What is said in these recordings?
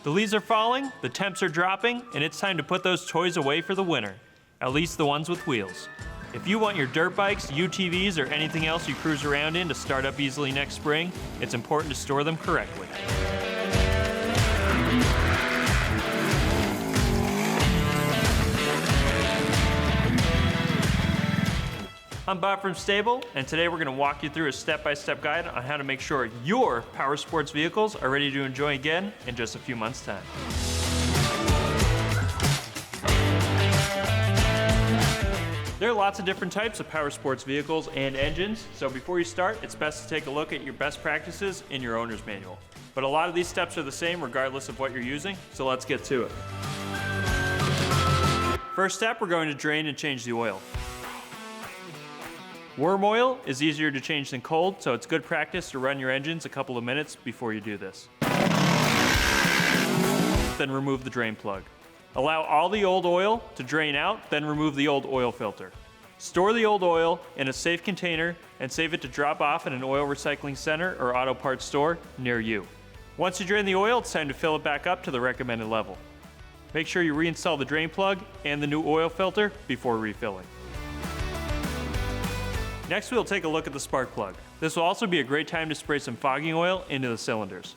The leaves are falling, the temps are dropping, and it's time to put those toys away for the winter. At least the ones with wheels. If you want your dirt bikes, UTVs, or anything else you cruise around in to start up easily next spring, it's important to store them correctly. I'm Bob from STA-BIL, and today we're going to walk you through a step-by-step guide on how to make sure your power sports vehicles are ready to enjoy again in just a few months' time. There are lots of different types of power sports vehicles and engines, so before you start, it's best to take a look at your best practices in your owner's manual. But a lot of these steps are the same regardless of what you're using, so let's get to it. First step, we're going to drain and change the oil. Warm oil is easier to change than cold, so it's good practice to run your engines a couple of minutes before you do this. Then remove the drain plug. Allow all the old oil to drain out, then remove the old oil filter. Store the old oil in a safe container and save it to drop off at an oil recycling center or auto parts store near you. Once you drain the oil, it's time to fill it back up to the recommended level. Make sure you reinstall the drain plug and the new oil filter before refilling. Next, we'll take a look at the spark plug. This will also be a great time to spray some fogging oil into the cylinders.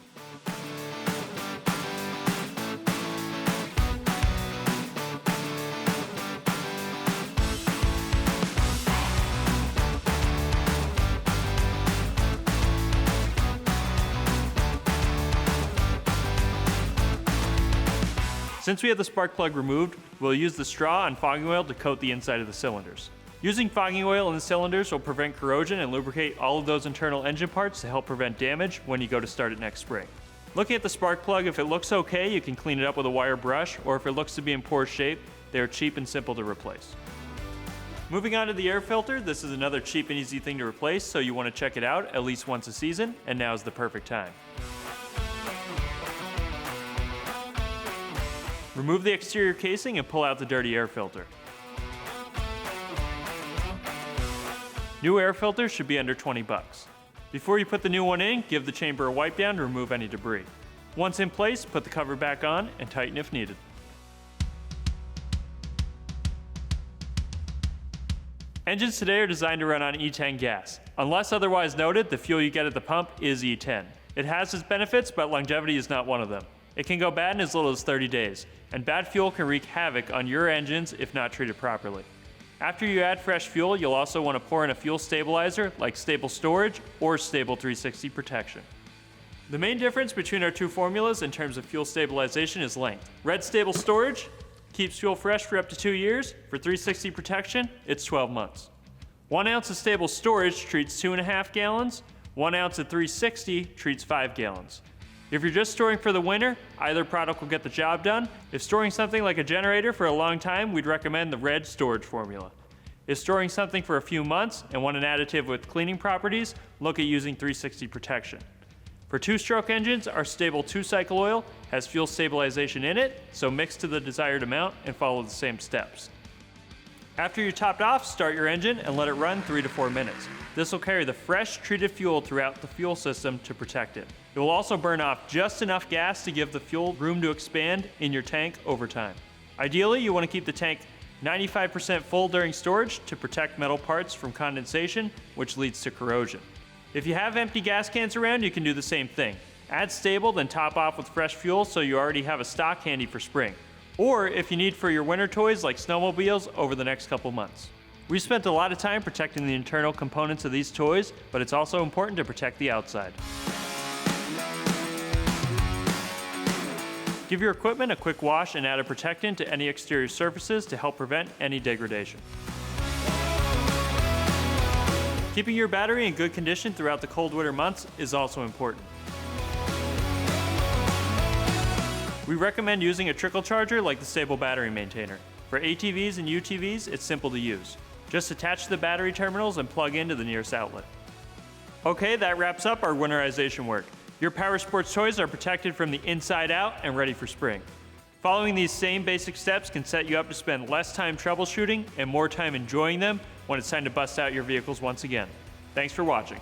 Since we have the spark plug removed, we'll use the straw on fogging oil to coat the inside of the cylinders. Using fogging oil in the cylinders will prevent corrosion and lubricate all of those internal engine parts to help prevent damage when you go to start it next spring. Looking at the spark plug, if it looks okay, you can clean it up with a wire brush, or if it looks to be in poor shape, they are cheap and simple to replace. Moving on to the air filter, this is another cheap and easy thing to replace, so you want to check it out at least once a season, and now is the perfect time. Remove the exterior casing and pull out the dirty air filter. New air filters should be under 20 bucks. Before you put the new one in, give the chamber a wipe down to remove any debris. Once in place, put the cover back on and tighten if needed. Engines today are designed to run on E10 gas. Unless otherwise noted, the fuel you get at the pump is E10. It has its benefits, but longevity is not one of them. It can go bad in as little as 30 days, and bad fuel can wreak havoc on your engines if not treated properly. After you add fresh fuel, you'll also want to pour in a fuel stabilizer like STA-BIL Storage or STA-BIL 360 Protection. The main difference between our two formulas in terms of fuel stabilization is length. Red STA-BIL Storage keeps fuel fresh for up to 2 years. For 360 Protection, it's 12 months. 1 ounce of STA-BIL Storage treats 2.5 gallons. 1 ounce of 360 treats 5 gallons. If you're just storing for the winter, either product will get the job done. If storing something like a generator for a long time, we'd recommend the red storage formula. If storing something for a few months and want an additive with cleaning properties, look at using 360 Protection. For two-stroke engines, our STA-BIL 2-cycle oil has fuel stabilization in it, so mix to the desired amount and follow the same steps. After you're topped off, start your engine and let it run 3 to 4 minutes. This will carry the fresh, treated fuel throughout the fuel system to protect it. It will also burn off just enough gas to give the fuel room to expand in your tank over time. Ideally, you want to keep the tank 95% full during storage to protect metal parts from condensation, which leads to corrosion. If you have empty gas cans around, you can do the same thing. Add STA-BIL, then top off with fresh fuel so you already have a stock handy for spring. Or if you need for your winter toys like snowmobiles over the next couple months. We've spent a lot of time protecting the internal components of these toys, but it's also important to protect the outside. Give your equipment a quick wash and add a protectant to any exterior surfaces to help prevent any degradation. Keeping your battery in good condition throughout the cold winter months is also important. We recommend using a trickle charger like the STA-BIL Battery Maintainer. For ATVs and UTVs, it's simple to use. Just attach to the battery terminals and plug into the nearest outlet. Okay, that wraps up our winterization work. Your power sports toys are protected from the inside out and ready for spring. Following these same basic steps can set you up to spend less time troubleshooting and more time enjoying them when it's time to bust out your vehicles once again. Thanks for watching.